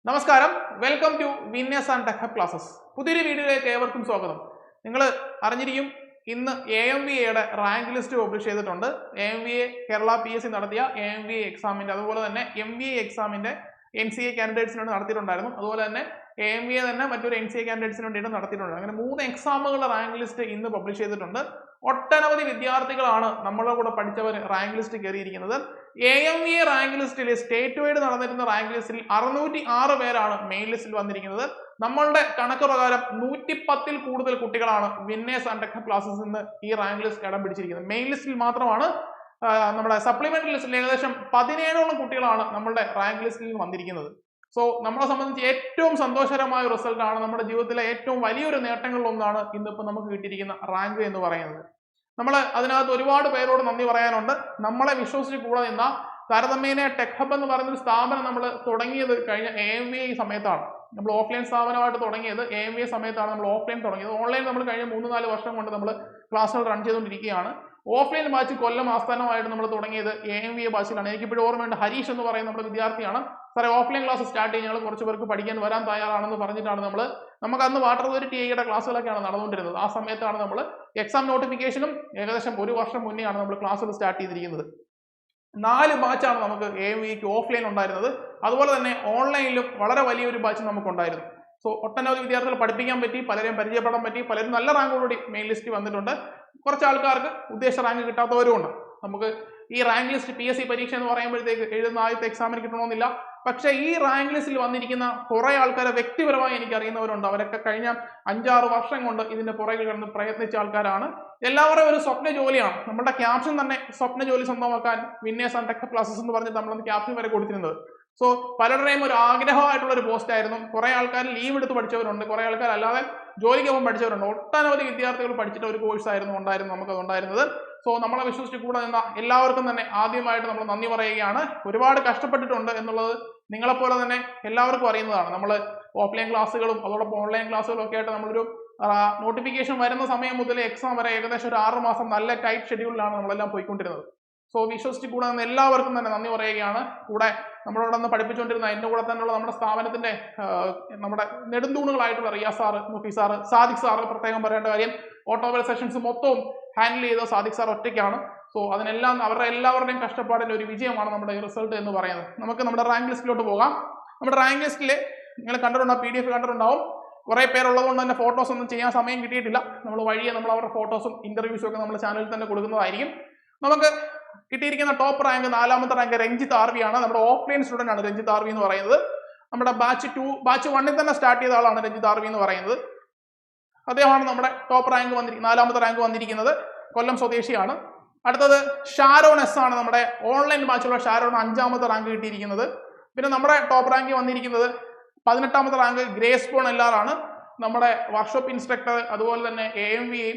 നമസ്കാരം, welcome to winners and tech hub classes. പുതിയൊരു വീഡിയോയിലേക്ക് ഏവർക്കും സ്വാഗതം. നിങ്ങൾ അറിഞ്ഞിരിക്കും, ഇന്ന് AMVAയുടെ റാങ്ക് ലിസ്റ്റ് പബ്ലിഷ് ചെയ്തിട്ടുണ്ട്. AMVA കേരള PSC നടത്തിയ AMVA എക്സാമിന്റെ, അതുപോലെ തന്നെ MVA എക്സാമിന്റെ NCA കാൻഡിഡേറ്റ്സിന് വേണ്ടി നടത്തിയിട്ടുണ്ടായിരുന്നു. അതുപോലെ തന്നെ AMVA തന്നെ മറ്റൊരു NCA കാൻഡിഡേറ്റ്സിന് വേണ്ടിയിട്ട് നടത്തിയിട്ടുണ്ട്. അങ്ങനെ 3 എക്സാമുകളുടെ റാങ്ക് ലിസ്റ്റ് ഇന്ന് പബ്ലിഷ് ചെയ്തിട്ടുണ്ട്. ഒട്ടനവധി വിദ്യാർത്ഥികളാണ് നമ്മളുടെ കൂടെ പഠിച്ചവർ റാങ്ക് ലിസ്റ്റ് കയറിയിരിക്കുന്നത്. AMVA റാങ്ക് ലിസ്റ്റിൽ സ്റ്റേറ്റ് വൈഡ് നടന്നിരുന്ന റാങ്ക് ലിസ്റ്റിൽ 606 പേരാണ് മെയിൻ ലിസ്റ്റിൽ വന്നിരിക്കുന്നത്. നമ്മളുടെ കണക്ക് പ്രകാരം 110ൽ കൂടുതൽ കുട്ടികളാണ് winners and tech hub classes ഇന്ന് ഈ റാങ്ക് ലിസ്റ്റ് ഇടം പിടിച്ചിരിക്കുന്നത്. മെയിൻ ലിസ്റ്റിൽ മാത്രമാണ്. നമ്മുടെ സപ്ലിമെന്ററി ലിസ്റ്റിൽ ഏകദേശം 17ഓളം കുട്ടികളാണ് നമ്മളുടെ റാങ്ക് ലിസ്റ്റിൽ വന്നിരിക്കുന്നത്. സോ നമ്മളെ സംബന്ധിച്ച് ഏറ്റവും സന്തോഷകരമായ ഒരു റിസൾട്ട് ആണ്. നമ്മുടെ ജീവിതത്തിലെ ഏറ്റവും വലിയൊരു നേട്ടങ്ങളിലൊന്നാണ് ഇന്നിപ്പോൾ നമുക്ക് കിട്ടിയിരിക്കുന്ന റാങ്ക് എന്ന് പറയുന്നത്. നമ്മൾ അതിനകത്ത് ഒരുപാട് പേരോട് നന്ദി പറയാനുണ്ട്. നമ്മളെ വിശ്വസിച്ച് കൂടെ നിന്ന താരതമ്യേന ടെക് ഹബ് എന്ന് പറയുന്ന സ്ഥാപനം നമ്മൾ തുടങ്ങിയത് കഴിഞ്ഞ AMVA സമയത്താണ്. നമ്മൾ ഓഫ്ലൈൻ സ്ഥാപനമായിട്ട് തുടങ്ങിയത് AMVA സമയത്താണ്. നമ്മൾ ഓഫ്ലൈൻ തുടങ്ങിയത്. ഓൺലൈൻ നമ്മൾ കഴിഞ്ഞ 3-4 വർഷം കൊണ്ട് നമ്മൾ ക്ലാസ്സുകൾ റൺ ചെയ്തുകൊണ്ടിരിക്കുകയാണ്. ഓഫ്ലൈൻ ബാച്ച് കൊല്ലം ആസ്ഥാനമായിട്ട് നമ്മൾ തുടങ്ങിയത് AMVA ബാച്ചിലാണ്. എനിക്കിപ്പോഴും ഓർമ്മയുണ്ട്, ഹരീഷ് എന്ന് പറയുന്ന നമ്മുടെ വിദ്യാർത്ഥിയാണ്. സാറേ, ഓഫ്ലൈൻ ക്ലാസ് സ്റ്റാർട്ട് ചെയ്ത് ഞങ്ങൾ കുറച്ച് പേർക്ക് പഠിക്കാൻ വരാൻ തയ്യാറാണെന്ന് പറഞ്ഞിട്ടാണ് നമുക്ക് അന്ന് വാട്ടർ അതോറിറ്റി ഐയുടെ ക്ലാസ്സുകളൊക്കെയാണ് നടന്നുകൊണ്ടിരുന്നത്. ആ സമയത്താണ് നമ്മൾ എക്സാം നോട്ടിഫിക്കേഷനും ഏകദേശം 1 വർഷം മുന്നെയാണ് നമ്മൾ ക്ലാസ്സുകൾ സ്റ്റാർട്ട് ചെയ്തിരിക്കുന്നത്. 4 ബാച്ചാണ് നമുക്ക് AMVAക്ക് ഓഫ്ലൈൻ ഉണ്ടായിരുന്നത്. അതുപോലെ തന്നെ ഓൺലൈനിലും വളരെ വലിയൊരു ബാച്ച് നമുക്കുണ്ടായിരുന്നു. സോ ഒട്ടനവധി വിദ്യാർത്ഥികൾ പഠിപ്പിക്കാൻ പറ്റി, പലരെയും പരിചയപ്പെടാൻ പറ്റി, പലരും നല്ല റാങ്കോടുകൂടി മെയിൻ ലിസ്റ്റ് വന്നിട്ടുണ്ട്. കുറച്ച് ആൾക്കാർക്ക് ഉദ്ദേശ റാങ്ക് കിട്ടാത്തവരും ഉണ്ട്. നമുക്ക് ഈ റാങ്ക് ലിസ്റ്റ് PSC പരീക്ഷ എന്ന് പറയുമ്പോഴത്തേക്ക് എഴുതുന്ന ആദ്യത്തെ എക്സാമിന് കിട്ടണമെന്നില്ല. പക്ഷേ ഈ റാങ്ക് ലിസ്റ്റിൽ വന്നിരിക്കുന്ന കുറെ ആൾക്കാരെ വ്യക്തിപരമായി എനിക്ക് അറിയുന്നവരുണ്ട്. അവരൊക്കെ കഴിഞ്ഞ 5-6 വർഷം കൊണ്ട് ഇതിന്റെ പുറകിൽ കിടന്ന് പ്രയത്നിച്ച ആൾക്കാരാണ്. എല്ലാവരും ഒരു സ്വപ്ന ജോലിയാണ്. നമ്മുടെ ക്യാപ്ഷൻ തന്നെ സ്വപ്ന ജോലി സ്വന്തമാക്കാൻ winners and tech hub classes എന്ന് പറഞ്ഞിട്ട് നമ്മളൊന്ന് ക്യാപ്ഷൻ വരെ കൊടുത്തിരുന്നത്. സോ പലരുടെയും ഒരു ആഗ്രഹമായിട്ടുള്ള ഒരു പോസ്റ്റ് ആയിരുന്നു. കുറെ ആൾക്കാർ ലീവ് എടുത്ത് പഠിച്ചവരുണ്ട്, കുറെ ആൾക്കാർ അല്ലാതെ ജോലിക്കൊപ്പം പഠിച്ചവരുണ്ട്. ഒട്ടനവധി വിദ്യാർത്ഥികൾ പഠിച്ചിട്ട് ഒരു കോഴ്സ് ആയിരുന്നു നമുക്കത് ഉണ്ടായിരുന്നത്. സോ നമ്മളെ വിശ്വസിച്ച് കൂടെ നിന്ന എല്ലാവർക്കും തന്നെ ആദ്യമായിട്ട് നമ്മൾ നന്ദി പറയുകയാണ്. ഒരുപാട് കഷ്ടപ്പെട്ടിട്ടുണ്ട് എന്നുള്ളത് നിങ്ങളെപ്പോലെ തന്നെ എല്ലാവർക്കും അറിയുന്നതാണ്. നമ്മൾ ഓഫ്ലൈൻ ക്ലാസ്സുകളും അതോടൊപ്പം ഓൺലൈൻ ക്ലാസ്സുകളും ഒക്കെ ആയിട്ട് നമ്മളൊരു നോട്ടിഫിക്കേഷൻ വരുന്ന സമയം മുതൽ എക്സാം വരെ ഏകദേശം ഒരു 6 മാസം നല്ല ടൈറ്റ് ഷെഡ്യൂളിലാണ് നമ്മളെല്ലാം പോയിക്കൊണ്ടിരുന്നത്. സോ വിശ്വസിച്ച് കൂടെ നിന്ന് എല്ലാവർക്കും തന്നെ നന്ദി പറയുകയാണ്. കൂടെ നമ്മളോട് ഒന്ന് പഠിപ്പിച്ചുകൊണ്ടിരുന്ന എൻ്റെ കൂടെ തന്നെയുള്ള നമ്മുടെ സ്ഥാപനത്തിന്റെ നമ്മുടെ നെടുന്തൂണുകളായിട്ടുള്ള Riyas sir, മുഫി sir, Sadiq sir പ്രത്യേകം പറയേണ്ട കാര്യം, ഓട്ടോമൊബൈൽ സെഷൻസ് മൊത്തവും ഹാൻഡിൽ ചെയ്ത സാദിഖ് സാർ ഒറ്റയ്ക്കാണ്. സോ അതിനെല്ലാം അവരുടെ എല്ലാവരുടെയും കഷ്ടപ്പാടിന്റെ ഒരു വിജയമാണ് നമ്മുടെ ഈ റിസൾട്ട് എന്ന് പറയുന്നത്. നമുക്ക് നമ്മുടെ റാങ്ക് ലിസ്റ്റിലോട്ട് പോകാം. നമ്മുടെ റാങ്ക് ലിസ്റ്റിൽ നിങ്ങൾ കണ്ടിട്ടുണ്ടാവും, PDF കണ്ടിട്ടുണ്ടാവും. കുറെ പേരുള്ളതുകൊണ്ട് തന്നെ ഫോട്ടോസ് ഒന്നും ചെയ്യാൻ സമയം കിട്ടിയിട്ടില്ല. നമ്മൾ വഴിയെ നമ്മൾ അവരുടെ ഫോട്ടോസും ഇന്റർവ്യൂസും ഒക്കെ നമ്മുടെ ചാനലിൽ തന്നെ കൊടുക്കുന്നതായിരിക്കും. നമുക്ക് കിട്ടിയിരിക്കുന്ന ടോപ്പ് റാങ്ക് 4ാമത്തെ റാങ്ക് രഞ്ജിത്ത് RV ആണ്. നമ്മുടെ ഓഫ്ലൈൻ സ്റ്റുഡന്റ് ആണ് രഞ്ജിത്ത് RV എന്ന് പറയുന്നത്. നമ്മുടെ ബാച്ച് 1ൽ തന്നെ സ്റ്റാർട്ട് ചെയ്ത ആളാണ് രഞ്ജിത്ത് RV എന്ന് പറയുന്നത്. അദ്ദേഹമാണ് നമ്മുടെ ടോപ്പ് റാങ്ക് 4ാമത്തെ റാങ്ക് വന്നിരിക്കുന്നത്. കൊല്ലം സ്വദേശിയാണ്. അടുത്തത് ഷാരോൺ S ആണ്. നമ്മുടെ ഓൺലൈൻ ബാച്ചുള്ള ഷാരോൺ 5ാമത്തെ റാങ്ക് കിട്ടിയിരിക്കുന്നത്. പിന്നെ നമ്മുടെ ടോപ്പ് റാങ്ക് വന്നിരിക്കുന്നത് 18ാമത്തെ റാങ്ക് ഗ്രേസ് പോൺ LR ആണ്. നമ്മുടെ വർക്ക്ഷോപ്പ് ഇൻസ്ട്രക്ടർ, അതുപോലെ തന്നെ AMVA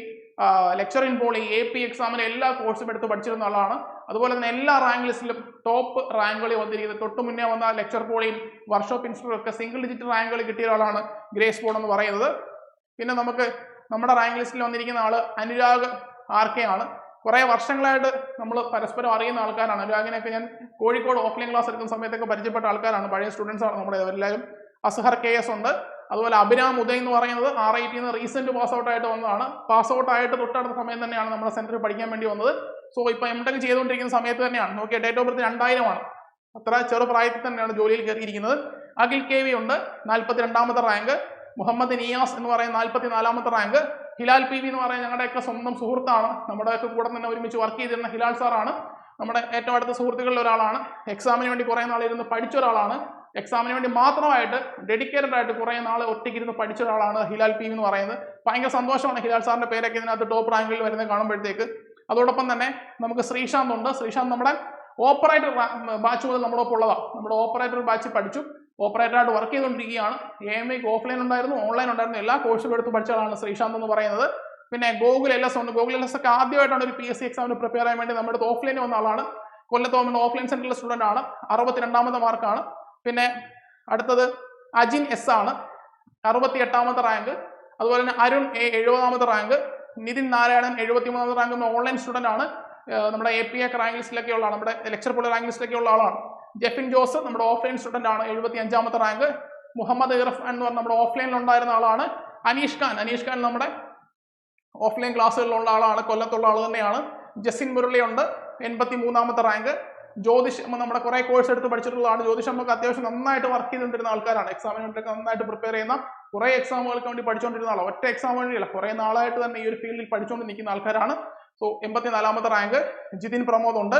lecture in poly, AP എക്സാമിന് എല്ലാ കോഴ്സും എടുത്ത് പഠിച്ചിരുന്ന ആളാണ്. അതുപോലെ തന്നെ എല്ലാ റാങ്ക് ലിസ്റ്റിലും ടോപ്പ് റാങ്കുകളിൽ വന്നിരിക്കുന്നത്. തൊട്ട് മുന്നേ വന്ന ലെക്ചർ പോളിയും വർക്ക്ഷോപ്പ് ഇൻസ്ട്രക്ടറും ഒക്കെ സിംഗിൾ ഡിജിറ്റ് റാങ്കുകൾ കിട്ടിയ ആളാണ് ഗ്രേസ് പോൺ എന്ന് പറയുന്നത്. പിന്നെ നമുക്ക് നമ്മുടെ റാങ്ക് ലിസ്റ്റിൽ വന്നിരിക്കുന്ന ആള് അനുരാഗ് RK ആണ്. കുറെ വർഷങ്ങളായിട്ട് നമ്മൾ പരസ്പരം അറിയുന്ന ആൾക്കാരാണ്. അനുരാഗിനെയൊക്കെ ഞാൻ കോഴിക്കോട് ഓഫ്ലൈൻ ക്ലാസ് എടുക്കുന്ന സമയത്തൊക്കെ പരിചയപ്പെട്ട ആൾക്കാരാണ്. പഴയ സ്റ്റുഡൻസ് ആണ് നമ്മുടെ എല്ലാവരും. അസ്ഹർ KS ഉണ്ട്. അതുപോലെ അഭിരാം ഉദയ് എന്ന് പറയുന്നത് RIT റീസെന്റ് പാസ് ഔട്ട് ആയിട്ട് വന്നതാണ്. പാസ് ഔട്ട് ആയിട്ട് തൊട്ടടുത്ത സമയം തന്നെയാണ് നമ്മുടെ സെന്ററിൽ പഠിക്കാൻ വേണ്ടി വന്നത്. സോ ഇപ്പൊ MTech ചെയ്തുകൊണ്ടിരിക്കുന്ന സമയത്ത് തന്നെയാണ്. നോക്കിയ ഡേറ്റ് ഓഫ് ബർത്ത് 2000 ആണ്. അത്ര ചെറുപ്രായത്തിൽ തന്നെയാണ് ജോലിയിൽ കയറിയിരിക്കുന്നത്. അഖിൽ KV ഉണ്ട്, 42ാമത്തെ റാങ്ക്. മുഹമ്മദ് നിയാസ് എന്ന് പറയുന്ന 44ാമത്തെ റാങ്ക്. ഹിലാൽ PV എന്ന് പറയുന്ന ഞങ്ങളുടെയൊക്കെ സ്വന്തം സുഹൃത്താണ്. നമ്മുടെയൊക്കെ കൂടെ തന്നെ ഒരുമിച്ച് വർക്ക് ചെയ്തിരുന്ന ഹിലാൽ സാറാണ്. നമ്മുടെ ഏറ്റവും അടുത്ത സുഹൃത്തുക്കളിൽ ഒരാളാണ്. എക്സാമിന് വേണ്ടി കുറെ നാളിരുന്ന് പഠിച്ച ഒരാളാണ്. എക്സാമിന് വേണ്ടി മാത്രമായിട്ട് ഡെഡിക്കേറ്റഡ് ആയിട്ട് കുറെ നാൾ ഒറ്റയ്ക്കിരുന്ന് പഠിച്ച ഒരാളാണ് ഹിലാൽ PV എന്ന് പറയുന്നത്. ഭയങ്കര സന്തോഷമാണ് ഹിലാൽ സാറിന്റെ പേരൊക്കെ ഇതിനകത്ത് ടോപ്പ് റാങ്കിൽ വരുന്നത് കാണുമ്പോഴത്തേക്ക്. അതോടൊപ്പം തന്നെ നമുക്ക് ശ്രീശാന്ത് ഉണ്ട്. ശ്രീശാന്ത് നമ്മുടെ ഓപ്പറേറ്റർ ബാച്ച് മുതൽ നമ്മുടെ ഒപ്പം ഉള്ളതാണ്. നമ്മുടെ ഓപ്പറേറ്റർ ബാച്ച് പഠിച്ചു, ഓപ്പറേറ്ററായിട്ട് വർക്ക് ചെയ്തുകൊണ്ടിരിക്കുകയാണ്. AMVAക്ക് ഓഫ്ലൈൻ ഉണ്ടായിരുന്നു, ഓൺലൈൻ ഉണ്ടായിരുന്നു, എല്ലാ കോഴ്സുകളും എടുത്ത് പഠിച്ച ആളാണ് ശ്രീശാന്ത് എന്ന് പറയുന്നത്. പിന്നെ ഗൂഗിൾ LS ഉണ്ട്. ഗൂഗിൾ LS ഒക്കെ ആദ്യമായിട്ടാണ് ഒരു PSC എക്സാമിന് പ്രിപ്പയർ ചെയ്യാൻ വേണ്ടി നമ്മുടെ ഓഫ്ലൈനിൽ വന്ന ആളാണ്. കൊല്ലത്ത് ഓഫ്ലൈൻ സെന്ററിലെ സ്റ്റുഡന്റ് ആണ്. 62ാമത്തെ മാർക്കാണ്. പിന്നെ അടുത്തത് അജിൻ S ആണ്, 68ാമത്തെ റാങ്ക്. അതുപോലെ തന്നെ അരുൺ A 70ാമത്തെ റാങ്ക്. നിതിൻ നാരായണൻ 73ാമത്തെ റാങ്ക്. ഓൺലൈൻ സ്റ്റുഡന്റ് ആണ്. നമ്മുടെ APA റാങ്ക് ലിസ്റ്റിലൊക്കെ ഉള്ള, നമ്മുടെ ലെക്ചർ പോളി റാങ്ക് ലിസ്റ്റിലൊക്കെ ഉള്ള ആളാണ്. ജെഫിൻ ജോസ് നമ്മുടെ ഓഫ്ലൈൻ സ്റ്റുഡന്റ് ആണ്, 75ാമത്തെ റാങ്ക്. മുഹമ്മദ് ഇർഫാൻ എന്ന് പറഞ്ഞ നമ്മുടെ ഓഫ്ലൈനിൽ ഉണ്ടായിരുന്ന ആളാണ്. അനീഷ് ഖാൻ നമ്മുടെ ഓഫ്ലൈൻ ക്ലാസ്സുകളിലുള്ള ആളാണ്, കൊല്ലത്തുള്ള ആൾ തന്നെയാണ്. ജസിൻ മുരളി ഉണ്ട്, 83ാമത്തെ റാങ്ക്. ജ്യോതിഷ് നമ്മുടെ കുറെ കോഴ്സ് എടുത്ത് പഠിച്ചിട്ടുള്ളതാണ്. ജ്യോതിഷമ്മക്ക് അത്യാവശ്യം നന്നായിട്ട് വർക്ക് ചെയ്തുകൊണ്ടിരുന്ന ആൾക്കാരാണ്. എക്സാമിന് വേണ്ടിയൊക്കെ നന്നായിട്ട് പ്രിപ്പയർ ചെയ്യുന്ന, കുറെ എക്സാമുകൾക്ക് വേണ്ടി പഠിച്ചുകൊണ്ടിരുന്ന ആളാണ്. ഒറ്റ എക്സാം വേണ്ടിയല്ല, കുറെ നാളായിട്ട് തന്നെ ഈ ഒരു ഫീൽഡിൽ പഠിച്ചുകൊണ്ട് നിൽക്കുന്ന ആൾക്കാരാണ്. സോ 84ാമത്തെ റാങ്ക്. ജിതിൻ പ്രമോദ് ഉണ്ട്.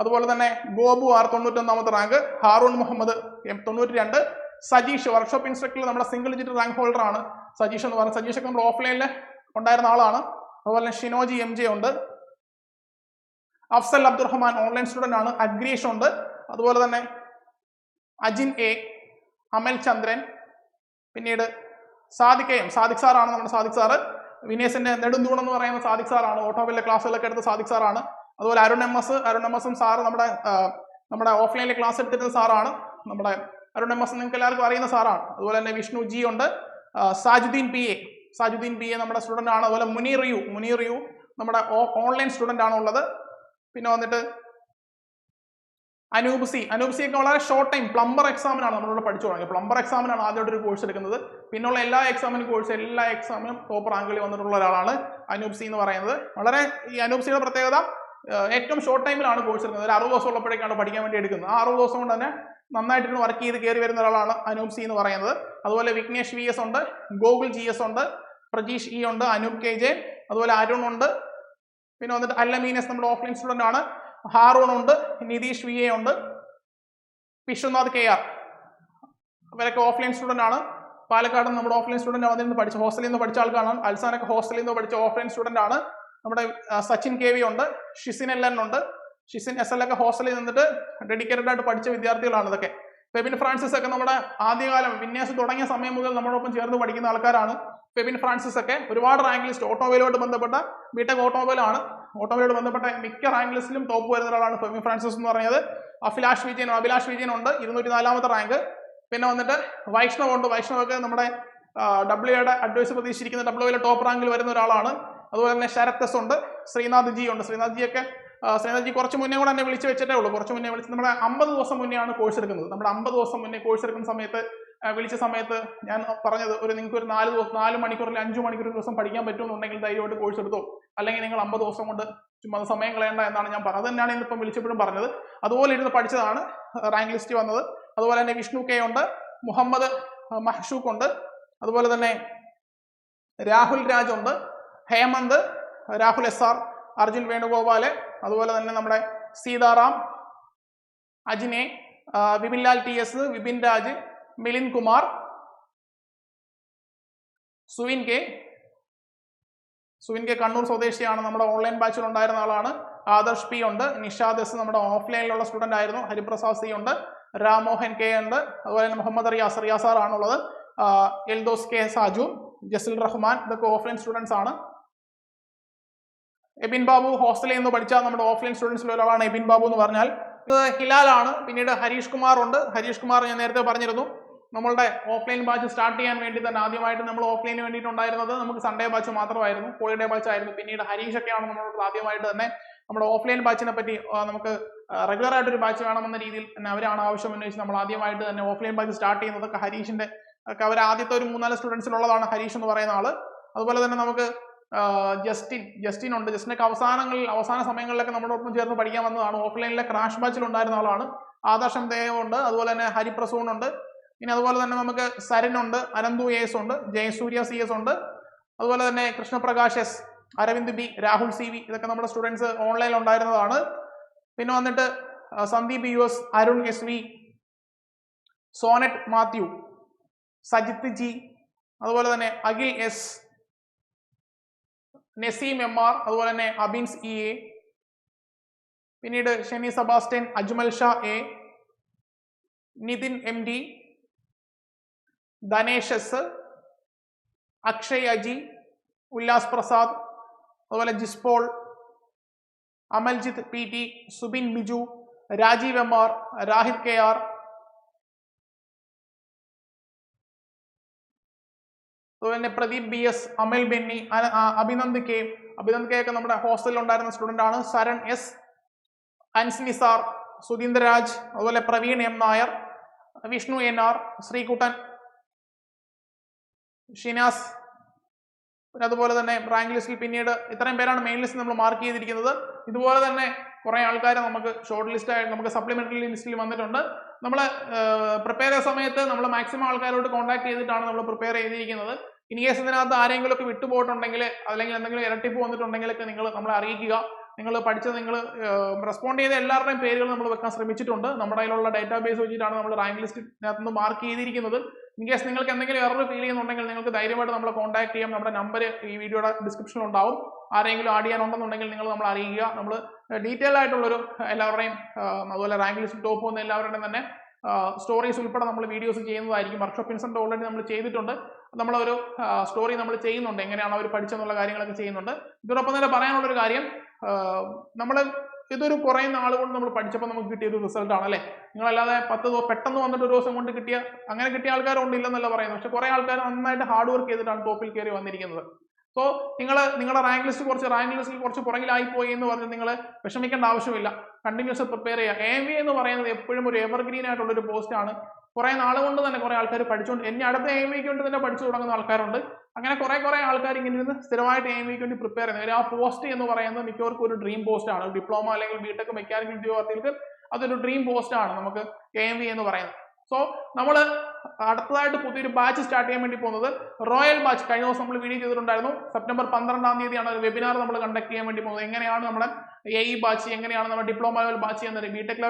അതുപോലെ തന്നെ ഗോപു ആർ 91ാമത്തെ റാങ്ക്. ഹാറൂൺ മുഹമ്മദ് 92. സജീഷ് വർക്ക്ഷോപ്പ് ഇൻസ്ട്രക്ടറിൽ നമ്മുടെ സിംഗിൾ ഡിജിറ്റ് റാങ്ക് ഹോൾഡർ ആണ് സജീഷ് എന്ന് പറയുന്നത്. സജീഷ് ഒക്കെ നമ്മുടെ ഓഫ്ലൈനിൽ ഉണ്ടായിരുന്ന ആളാണ്. അതുപോലെ തന്നെ ഷിനോജി MJ ഉണ്ട്. അഫ്സൽ അബ്ദുറഹ്മാൻ ഓൺലൈൻ സ്റ്റുഡന്റ് ആണ്. അഗ്രീഷ് ഉണ്ട്. അതുപോലെ തന്നെ അജിൻ A, അമൽ ചന്ദ്രൻ, പിന്നീട് സാദിഖ് സാറാണ് നമ്മുടെ സാദിഖ് സാറ്. വിനേസിന്റെ നെടുന്തൂൺ എന്ന് പറയുന്ന സാദിഖ് സാറാണ്. ഓട്ടോമൊബൈലിലെ ക്ലാസ്സുകളൊക്കെ എടുത്ത സാദിഖ് സാറാണ്. അതുപോലെ അരുൺ എം സാറ് നമ്മുടെ ഓഫ്ലൈനിലെ ക്ലാസ് എടുത്തിരുന്ന സാറാണ്. നമ്മുടെ അരുൺ MS നിങ്ങൾക്ക് എല്ലാവർക്കും അറിയുന്ന സാറാണ്. അതുപോലെ തന്നെ വിഷ്ണു G ഉണ്ട്. സാജുദ്ദീൻ PA നമ്മുടെ സ്റ്റുഡന്റ് ആണ്. അതുപോലെ മുനീർ യു നമ്മുടെ ഓൺലൈൻ സ്റ്റുഡന്റ് ആണ് ഉള്ളത്. പിന്നെ വന്നിട്ട് അനൂപ് സി ഒക്കെ വളരെ ഷോർട്ട് ടൈം പ്ലംബർ എക്സാമിനാണ് നമ്മളിവിടെ പഠിച്ചു തുടങ്ങിയത്. പ്ലംബർ എക്സാമിനാണ് ആദ്യമായിട്ട് ഒരു കോഴ്സ് എടുക്കുന്നത്. പിന്നുള്ള എല്ലാ എക്സാമിനും ടോപ്പ് റാങ്കിൽ വന്നിട്ടുള്ള ഒരാളാണ് അനൂപ് സി എന്ന് പറയുന്നത്. വളരെ ഈ അനൂപ് സിയുടെ പ്രത്യേകത ഏറ്റവും ഷോർട്ട് ടൈമിലാണ് കോഴ്സ് എടുക്കുന്നത്. ഒരു 60 ദിവസം ഉള്ളപ്പോഴേക്കാണ് പഠിക്കാൻ വേണ്ടി എടുക്കുന്നത്. ആ 60 ദിവസം കൊണ്ട് തന്നെ നന്നായിട്ട് വർക്ക് ചെയ്ത് കയറി വരുന്ന ഒരാളാണ് അനൂപ് സി എന്ന് പറയുന്നത്. അതുപോലെ വിഘ്നേഷ് VS ഉണ്ട്, ഗോകുൽ GS ഉണ്ട്, പ്രജീഷ് E ഉണ്ട്, അനൂപ് KJ, അതുപോലെ അരുൺ ഉണ്ട്. പിന്നെ വന്നിട്ട് അല്ലമീനസ് നമ്മുടെ ഓഫ്ലൈൻ സ്റ്റുഡന്റ് ആണ്. ഹാറൂൺ ഉണ്ട്, നിതീഷ് VA ഉണ്ട്, വിശ്വനാഥ് KR അവരൊക്കെ ഓഫ്ലൈൻ സ്റ്റുഡന്റ് ആണ്. പാലക്കാട് നമ്മുടെ ഓഫ്ലൈൻ സ്റ്റുഡന്റ് വന്നിരുന്ന് പഠിച്ച ഹോസ്റ്റലിൽ നിന്ന് പഠിച്ച ആൾക്കാരാണ്. അൽസാനൊക്കെ ഹോസ്റ്റലിൽ നിന്ന് പഠിച്ച ഓഫ്ലൈൻ സ്റ്റുഡന്റ് ആണ്. നമ്മുടെ സച്ചിൻ KV ഉണ്ട്, ഷിസിൻ LN ഉണ്ട്. ഷിസിൻ SL ഒക്കെ ഹോസ്റ്റലിൽ നിന്നിട്ട് ഡെഡിക്കേറ്റഡ് ആയിട്ട് പഠിച്ച വിദ്യാർത്ഥികളാണ് ഇതൊക്കെ. ഫെബിൻ ഫ്രാൻസിസ് ഒക്കെ നമ്മുടെ ആദ്യകാലം വിന്യാസം തുടങ്ങിയ സമയം മുതൽ നമ്മളോടൊപ്പം ചേർന്ന് പഠിക്കുന്ന ആൾക്കാരാണ്. ഫെബിൻ ഫ്രാൻസിസ് ഒക്കെ ഒരുപാട് റാങ്ക് ലിസ്റ്റ് ഓട്ടോമൊബൈലുമായിട്ട് ബന്ധപ്പെട്ട ബിടെക് ഓട്ടോമൊബൈലോട് ബന്ധപ്പെട്ട മിക്ക റാങ്ക് ലിസ്റ്റിലും ടോപ്പ് വരുന്ന ഒരാളാണ് ഫെബിൻ ഫ്രാൻസിസ് എന്ന് പറയുന്നത്. അഭിലാഷ് വിജയൻ ഉണ്ട്, 204ാമത്തെ റാങ്ക്. പിന്നെ വന്നിട്ട് വൈഷ്ണവൊക്കെ നമ്മുടെ WAയുടെ അഡ്വൈസ് പ്രതീക്ഷിച്ചിരിക്കുന്ന WAയിലെ ടോപ്പ് റാങ്കിൽ വരുന്ന ഒരാളാണ്. അതുപോലെ തന്നെ ശരത് S ഉണ്ട്, ശ്രീനാഥ് G ഉണ്ട്. ശ്രീനാഥ് G കുറച്ച് മുന്നേ കൂടെ എന്നെ വിളിച്ച് വെച്ചിട്ടേ ഉള്ളൂ. നമ്മുടെ 50 ദിവസം മുന്നെയാണ് കോഴ്സ് എടുക്കുന്നത്. നമ്മുടെ 50 ദിവസം മുന്നേ കോഴ്സ് എടുക്കുന്ന സമയത്ത് വിളിച്ച സമയത്ത് ഞാൻ പറഞ്ഞത് നിങ്ങൾക്ക് ഒരു 4 മണിക്കൂർ അല്ലെങ്കിൽ 5 മണിക്കൂർ ദിവസം പഠിക്കാൻ പറ്റുമെന്നുണ്ടെങ്കിൽ ധൈര്യമായിട്ട് കോഴ്സ് എടുത്തോ, അല്ലെങ്കിൽ നിങ്ങൾ 50 ദിവസം കൊണ്ട് ചുമ്മാ സമയം കളയേണ്ട എന്നാണ് ഞാൻ പറഞ്ഞത്. അത് തന്നെയാണ് ഇന്നിപ്പം വിളിച്ചപ്പോഴും പറഞ്ഞത്. അതുപോലെ ഇരുന്ന് പഠിച്ചതാണ് റാങ്ക് ലിസ്റ്റ് വന്നത്. അതുപോലെ തന്നെ വിഷ്ണു K ഉണ്ട്, മുഹമ്മദ് മഹ്ഷൂഖ് ഉണ്ട്, അതുപോലെ തന്നെ രാഹുൽ രാജ് ഉണ്ട്, ഹേമന്ത്, രാഹുൽ SR, അർജുൻ വേണുഗോപാല്, അതുപോലെ തന്നെ നമ്മുടെ സീതാറാം, അജിനെ, വിപിൻലാൽ TS, വിപിൻ രാജ്, മിലിൻ കുമാർ, സുവിൻ കെ കണ്ണൂർ സ്വദേശിയാണ്. നമ്മുടെ ഓൺലൈൻ ബാച്ചിൽ ഉണ്ടായിരുന്ന ആളാണ്. ആദർശ് P ഉണ്ട്, നിഷാദ് S നമ്മുടെ ഓഫ്ലൈനിലുള്ള സ്റ്റുഡന്റ് ആയിരുന്നു. ഹരിപ്രസാദ് C ഉണ്ട്, രാമോഹൻ K ഉണ്ട്, അതുപോലെ തന്നെ മുഹമ്മദ് റിയാസാർ ആണുള്ളത്. എൽദോസ് K സാജു, ജസിൽ റഹ്മാൻ, ഇതൊക്കെ ഓഫ്ലൈൻ സ്റ്റുഡൻസ് ആണ്. എബിൻ ബാബു ഹോസ്റ്റലിൽ നിന്ന് പഠിച്ച നമ്മുടെ ഓഫ്ലൈൻ സ്റ്റുഡൻസിൽ ഒരാളാണ് എബിൻ ബാബു എന്ന് പറഞ്ഞാൽ. ഇത് ഹിലാലാണ്. പിന്നീട് ഹരീഷ് കുമാർ ഉണ്ട്. ഹരീഷ് കുമാർ ഞാൻ നേരത്തെ പറഞ്ഞിരുന്നു, നമ്മളുടെ ഓഫ്ലൈൻ ബാച്ച് സ്റ്റാർട്ട് ചെയ്യാൻ വേണ്ടി തന്നെ ആദ്യമായിട്ട് നമ്മൾ ഓഫ്ലൈന് വേണ്ടിയിട്ടുണ്ടായിരുന്നത് നമുക്ക് സൺഡേ ബാച്ച് മാത്രമായിരുന്നു, ഹോളിഡേ ബാച്ച് ആയിരുന്നു. പിന്നീട് ഹരീഷൊക്കെയാണ് നമ്മളോട് ആദ്യമായിട്ട് തന്നെ നമ്മുടെ ഓഫ്ലൈൻ ബാച്ചിനെ പറ്റി നമുക്ക് റെഗുലർ ആയിട്ടൊരു ബാച്ച് വേണമെന്ന രീതിയിൽ തന്നെ അവരാണ് ആവശ്യം ഉന്നയിച്ച് നമ്മൾ ആദ്യമായിട്ട് തന്നെ ഓഫ്ലൈൻ ബാച്ച് സ്റ്റാർട്ട് ചെയ്യുന്നതൊക്കെ ഹരീഷിന്റെ ഒക്കെ അവർ ആദ്യത്തെ ഒരു 3-4 സ്റ്റുഡൻസിലുള്ളതാണ് ഹരീഷ് എന്ന് പറയുന്ന ആള്. അതുപോലെ തന്നെ നമുക്ക് ജസ്റ്റിൻ ഉണ്ട്. ജസ്റ്റിനൊക്കെ അവസാന സമയങ്ങളിലൊക്കെ നമ്മളോടൊപ്പം ചേർന്ന് പഠിക്കാൻ വന്നതാണ്. ഓഫ്ലൈനിലെ ക്രാഷ് ബാച്ചിൽ ഉണ്ടായിരുന്ന ആളാണ്. ആദർശം ദേവ് ഉണ്ട്, അതുപോലെ തന്നെ ഹരിപ്രസൂൺ ഉണ്ട്. പിന്നെ അതുപോലെ തന്നെ നമുക്ക് സരൻ ഉണ്ട്, അനന്തു AS ഉണ്ട്, ജയസൂര്യ CS ഉണ്ട്, അതുപോലെ തന്നെ Krishnaprakash S, Aravind B, Rahul CV, ഇതൊക്കെ നമ്മുടെ സ്റ്റുഡൻസ് ഓൺലൈനിൽ ഉണ്ടായിരുന്നതാണ്. പിന്നെ വന്നിട്ട് Sandeep US, Arun SV, Sonet Mathew, Sajith G, അതുപോലെ തന്നെ അഖിൽ S, നസീം MR, അതുപോലെ തന്നെ അബിൻസ് EA, പിന്നീട് Sheni Sebastian, Ajmal Shah A, Nithin MD, Dhanesh S, Akshay Aji, Ullas Prasad, അതുപോലെ Jispaul, Amaljith PT, Subin Biju, Rajeev MR, രാഹിത് KR, അതുപോലെ തന്നെ പ്രദീപ് BS, അമൽ ബെന്നി, അഭിനന്ദ് K ഒക്കെ നമ്മുടെ ഹോസ്റ്റലിൽ ഉണ്ടായിരുന്ന സ്റ്റുഡന്റ് ആണ്. സരൺ S, അൻസ് നിസാർ, സുധീന്ദ്രരാജ്, അതുപോലെ പ്രവീൺ M നായർ, വിഷ്ണു NR, ശ്രീകുട്ടൻ ഷിനാസ്, പിന്നെ അതുപോലെ തന്നെ റാങ്ക് ലിസ്റ്റിൽ പിന്നീട് ഇത്രയും പേരാണ് മെയിൻ ലിസ്റ്റ് നമ്മൾ മാർക്ക് ചെയ്തിരിക്കുന്നത്. ഇതുപോലെ തന്നെ കുറേ ആൾക്കാർ നമുക്ക് ഷോർട്ട് ലിസ്റ്റ് ആയിട്ട് നമുക്ക് സപ്ലിമെന്ററി ലിസ്റ്റിൽ വന്നിട്ടുണ്ട്. നമ്മൾ പ്രിപ്പയർ ചെയ്ത സമയത്ത് നമ്മൾ മാക്സിമം ആൾക്കാരോട് കോൺടാക്ട് ചെയ്തിട്ടാണ് നമ്മൾ പ്രിപ്പയർ ചെയ്തിരിക്കുന്നത്. ഇൻ കേസ് ഇതിനകത്ത് ആരെങ്കിലും ഒക്കെ വിട്ടുപോയിട്ടുണ്ടെങ്കിൽ അല്ലെങ്കിൽ എന്തെങ്കിലും ഇരട്ടിപ്പ് വന്നിട്ടുണ്ടെങ്കിലൊക്കെ നിങ്ങൾ നമ്മളെ അറിയിക്കുക. നിങ്ങൾ പഠിച്ചത് നിങ്ങൾ റെസ്പോണ്ട് ചെയ്ത എല്ലാവരുടെയും പേരുകൾ നമ്മൾ വെക്കാൻ ശ്രമിച്ചിട്ടുണ്ട്. നമ്മുടെ കയ്യിലുള്ള ഡേറ്റാബേസ് വെച്ചിട്ടാണ് നമ്മൾ റാങ്ക് ലിസ്റ്റിനകത്ത് നിന്ന് മാർക്ക് ചെയ്തിരിക്കുന്നത്. ഇൻ കേസ് നിങ്ങൾക്ക് എന്തെങ്കിലും എറർ ഫീൽ ചെയ്യുന്നുണ്ടെങ്കിൽ നിങ്ങൾക്ക് ധൈര്യമായിട്ട് നമ്മളെ കോൺടാക്ട് ചെയ്യാം. നമ്മുടെ നമ്പർ ഈ വീഡിയോയുടെ ഡിസ്ക്രിപ്ഷനിൽ ഉണ്ടാവും. ആരെങ്കിലും ആഡ് ചെയ്യാനുണ്ടെന്നുണ്ടെങ്കിൽ നിങ്ങൾ നമ്മളെ അറിയിക്കുക. നമ്മൾ ഡീറ്റെയിൽ ആയിട്ടുള്ളൊരു എല്ലാവരുടെയും അതുപോലെ റാങ്ക് ലിസ്റ്റ് ടോപ്പ് വന്ന എല്ലാവരുടെയും തന്നെ സ്റ്റോറീസ് ഉൾപ്പെടെ നമ്മൾ വീഡിയോസ് ചെയ്യുന്നതായിരിക്കും. വർക്ക്ഷോപ്പ് ഇൻസെന്റ് ഓൾറെഡി നമ്മൾ ചെയ്തിട്ടുണ്ട്. നമ്മളൊരു സ്റ്റോറി നമ്മൾ ചെയ്യുന്നുണ്ട്, എങ്ങനെയാണ് അവർ പഠിച്ചെന്നുള്ള കാര്യങ്ങളൊക്കെ ചെയ്യുന്നുണ്ട്. ഇതോടൊപ്പം തന്നെ പറയാനുള്ളൊരു കാര്യം, നമ്മൾ ഇതൊരു കുറേ നാൾ കൊണ്ട് നമ്മൾ പഠിച്ചപ്പോൾ നമുക്ക് കിട്ടിയൊരു റിസൾട്ടാണ് അല്ലേ. നിങ്ങളല്ലാതെ പെട്ടെന്ന് വന്നിട്ട് ഒരു ദിവസം കൊണ്ട് കിട്ടിയ അങ്ങനെ കിട്ടിയ ആൾക്കാരുണ്ട് ഇല്ലെന്നല്ല പറയുന്നത്. പക്ഷെ കുറേ ആൾക്കാർ നന്നായിട്ട് ഹാർഡ് വർക്ക് ചെയ്തിട്ടാണ് ടോപ്പിൽ കയറി വന്നിരിക്കുന്നത്. സോ നിങ്ങളുടെ റാങ്ക് ലിസ്റ്റിൽ കുറച്ച് പുറകിലായി പോയി എന്ന് പറഞ്ഞ് നിങ്ങൾ വിഷമിക്കേണ്ട ആവശ്യമില്ല. കണ്ടിന്യൂസ് പ്രിപ്പയർ ചെയ്യുക. AMVA എന്ന് പറയുന്നത് എപ്പോഴും ഒരു എവർഗ്രീൻ ആയിട്ടുള്ള ഒരു പോസ്റ്റ് ആണ്. കുറേ നാൾ കൊണ്ട് തന്നെ കുറേ ആൾക്കാർ പഠിച്ചുകൊണ്ട് ഇനി അടുത്ത AMVAക്ക് വേണ്ടി തന്നെ പഠിച്ചു തുടങ്ങുന്ന ആൾക്കാരുണ്ട്. അങ്ങനെ കുറേ ആൾക്കാർ ഇങ്ങനെ ഇരുന്ന് സ്ഥിരമായിട്ട് AMVAക്ക് വേണ്ടി പ്രിപ്പയർ ചെയ്യുന്നത്. ആ പോസ്റ്റ് എന്ന് പറയുന്നത് മിക്കവർക്കും ഒരു ഡ്രീം പോസ്റ്റ് ആണ്. ഡിപ്ലോമ അല്ലെങ്കിൽ ബിടെക് മെക്കാനിക്കൽ ഉദ്യോഗാർത്ഥികൾക്ക് അതൊരു ഡ്രീം പോസ്റ്റ് ആണ് നമുക്ക് AMVA എന്ന് പറയുന്നത്. സോ നമ്മൾ അടുത്തതായിട്ട് പുതിയൊരു ബാച്ച് സ്റ്റാർട്ട് ചെയ്യാൻ വേണ്ടി പോകുന്നത് റോയൽ ബാച്ച്. കഴിഞ്ഞ ദിവസം നമ്മൾ വീഡിയോ ചെയ്തിട്ടുണ്ടായിരുന്നു. സെപ്റ്റംബർ 12-ാം തീയതിയാണ് ഒരു വെബിനാർ നമ്മൾ കണ്ടക്ട് ചെയ്യാൻ വേണ്ടി പോകുന്നത്. എങ്ങനെയാണ് നമ്മുടെ AE ബാച്ച്, എങ്ങനെയാണ് നമ്മുടെ ഡിപ്ലോമ ലെവൽ ബാച്ച് ചെയ്യുന്നത്. ബിടെക്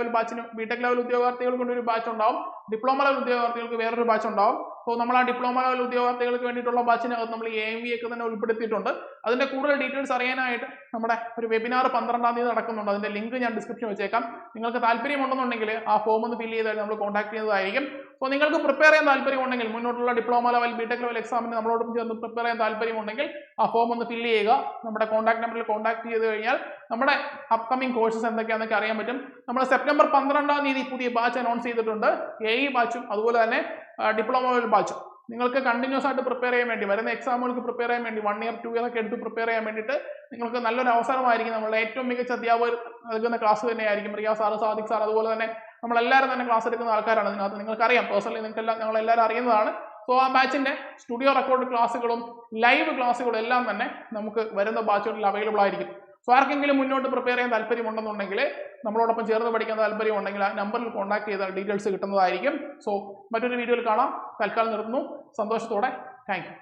ലെവൽ ഉദ്യോഗാർത്ഥികൾക്ക് ഒരു ബാച്ച് ഉണ്ടാവും, ഡിപ്ലോമ ലെവൽ ഉദ്യോഗാർത്ഥികൾക്ക് വേറൊരു ബാച്ച് ഉണ്ടാവും. സോ നമ്മൾ ആ ഡിപ്ലോമ ലെവൽ ഉദ്യോഗാർത്ഥികൾക്ക് വേണ്ടിയിട്ടുള്ള ബാച്ചിനകത്ത് നമ്മൾ AMVA ഒക്കെ തന്നെ ഉൾപ്പെടുത്തിയിട്ടുണ്ട്. അതിന്റെ കൂടുതൽ ഡീറ്റെയിൽസ് അറിയാനായിട്ട് നമ്മുടെ ഒരു വെബിനാർ 12-ാം തീയതി നടക്കുന്നുണ്ട്. അതിന്റെ ലിങ്ക് ഞാൻ ഡിസ്ക്രിപ്ഷൻ വെച്ചേക്കാം. നിങ്ങൾക്ക് താല്പര്യമുണ്ടെന്നുണ്ടെങ്കിൽ ആ ഫോം ഒന്ന് ഫില്ല് ചെയ്താൽ നമ്മൾ കോൺടാക്ട് ചെയ്യുന്നതായിരിക്കും. സോ നിങ്ങൾക്ക് പ്രിപ്പയർ ചെയ്യാൻ താല്പര്യമുണ്ടെങ്കിൽ, മുന്നോട്ടുള്ള ഡിപ്ലോമ ലെവൽ ബിടെക് ലെവൽ എക്സാമിന് നമ്മളോടൊപ്പം ചേർന്ന് പ്രിപ്പയർ ചെയ്യാൻ താല്പര്യമുണ്ടെങ്കിൽ ആ ഫോം ഒന്ന് ഫില്ല് ചെയ്യുക. നമ്മുടെ കോൺടാക്ട് നമ്പറിൽ കോൺടാക്ട് ചെയ്ത് കഴിഞ്ഞാൽ നമ്മുടെ അപ്കമിംഗ് കോഴ്സസ് എന്തൊക്കെയാണെന്നൊക്കെ അറിയാൻ പറ്റും. നമ്മൾ സെപ്റ്റംബർ 12-ാം തീയതി പുതിയ ബാച്ച് അനൗൺസ് ചെയ്തിട്ടുണ്ട്. AE ബാച്ചും അതുപോലെ തന്നെ ഡിപ്ലോമ ലെവൽ ബാച്ചും. നിങ്ങൾക്ക് കണ്ടിന്യൂസ് ആയിട്ട് പ്രിപ്പയർ ചെയ്യാൻ വേണ്ടി, വരുന്ന എക്സാമുകൾക്ക് പ്രിപ്പയർ ചെയ്യാൻ വേണ്ടി 1 year 2 year ഒക്കെ എടുത്ത് പ്രിപ്പയർ ചെയ്യാൻ വേണ്ടിയിട്ട് നിങ്ങൾക്ക് നല്ലൊരു അവസരമായിരിക്കും. നമ്മളുടെ ഏറ്റവും മികച്ച അധ്യാപകർ നൽകുന്ന ക്ലാസ് തന്നെയായിരിക്കും. റിയ സാറ്, സാദിഖ് സാർ, അതുപോലെ തന്നെ നമ്മളെല്ലാവരും തന്നെ ക്ലാസ് എടുക്കുന്ന ആൾക്കാരാണ്. അതിനകത്ത് നിങ്ങൾക്കറിയാം, പേഴ്സണലി ഞങ്ങളെല്ലാവരും അറിയുന്നതാണ്. സോ ആ ബാച്ചിന്റെ സ്റ്റുഡിയോ റെക്കോർഡ് ക്ലാസ്സുകളും ലൈവ് ക്ലാസ്സുകളും എല്ലാം തന്നെ നമുക്ക് വരുന്ന ബാച്ചുകളിൽ അവൈലബിൾ ആയിരിക്കും. സോ ആർക്കെങ്കിലും മുന്നോട്ട് പ്രിപ്പയർ ചെയ്യാൻ താല്പര്യമുണ്ടെന്നുണ്ടെങ്കിൽ, നമ്മളോടൊപ്പം ചേർന്ന് പഠിക്കാൻ താല്പര്യമുണ്ടെങ്കിൽ ആ നമ്പറിൽ കോൺടാക്ട് ചെയ്താൽ ഡീറ്റെയിൽസ് കിട്ടുന്നതായിരിക്കും. സോ മറ്റൊരു വീഡിയോയിൽ കാണാം. തൽക്കാലം നിർത്തുന്നു. സന്തോഷത്തോടെ. Thank you.